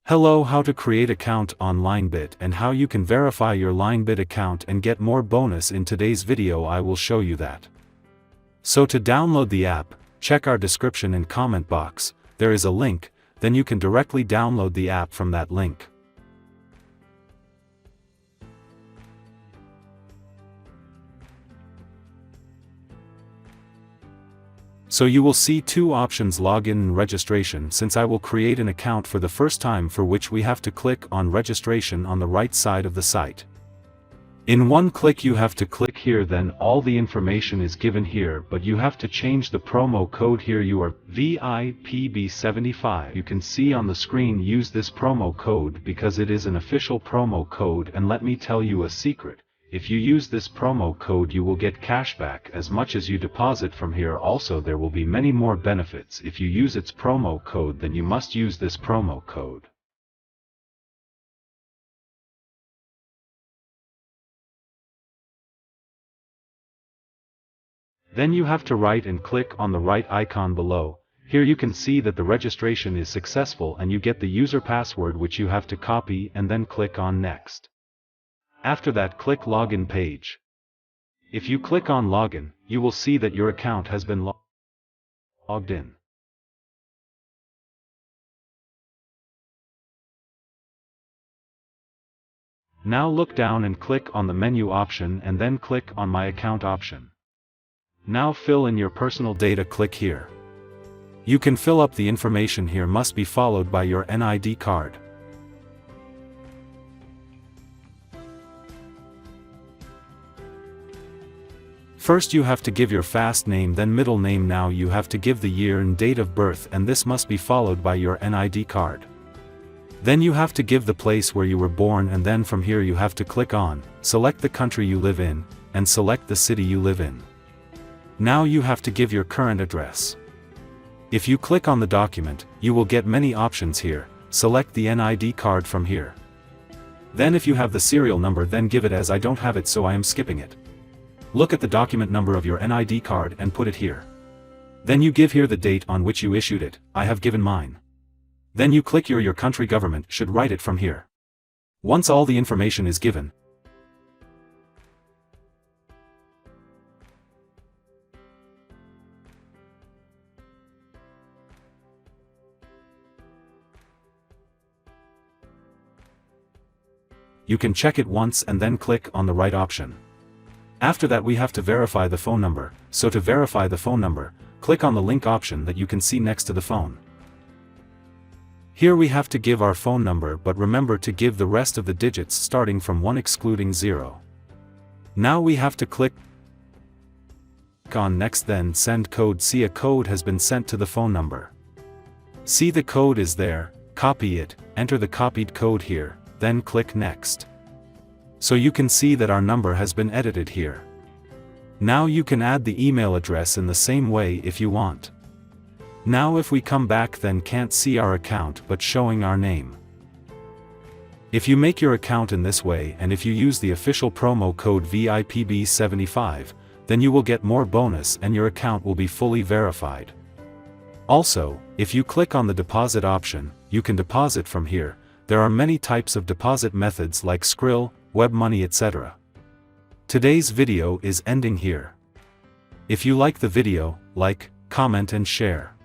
Hello, how to create account on linebet and how you can verify your linebet account and get more bonus. In today's video I will show you that. So to download the app, check our description and comment box, there is a link, then you can directly download the app from that link. So you will see two options, login and registration. Since I will create an account for the first time, for which we have to click on registration on the right side of the site. In one click you have to click here, then all the information is given here, but you have to change the promo code here. You are VIPB75. You can see on the screen, use this promo code because it is an official promo code, and let me tell you a secret. If you use this promo code you will get cashback as much as you deposit from here. Also there will be many more benefits if you use its promo code, then you must use this promo code. Then you have to write and click on the right icon below. Here you can see that the registration is successful and you get the user password, which you have to copy and then click on next. After that, click login page. If you click on login, you will see that your account has been logged in. Now look down and click on the menu option and then click on my account option. Now fill in your personal data, click here. You can fill up the information here, must be followed by your NID card. First you have to give your first name, then middle name. Now you have to give the year and date of birth, and this must be followed by your NID card. Then you have to give the place where you were born, and then from here you have to click on, select the country you live in, and select the city you live in. Now you have to give your current address. If you click on the document, you will get many options here, select the NID card from here. Then if you have the serial number, then give it, as I don't have it so I am skipping it. Look at the document number of your NID card and put it here. Then you give here the date on which you issued it. I have given mine. Then you click your country, government should write it from here. Once all the information is given, you can check it once and then click on the right option. After that we have to verify the phone number, so to verify the phone number, click on the link option that you can see next to the phone. Here we have to give our phone number, but remember to give the rest of the digits starting from 1 excluding 0. Now we have to click on next, then send code. See, a code has been sent to the phone number. See, the code is there, copy it, enter the copied code here, then click next. So you can see that our number has been edited here. Now you can add the email address in the same way if you want. Now if we come back, then can't see our account but showing our name. If you make your account in this way, and if you use the official promo code VIPB75, then you will get more bonus and your account will be fully verified. Also, if you click on the deposit option, you can deposit from here. There are many types of deposit methods like Skrill, web money, etc. Today's video is ending here. If you like the video, like, comment and share.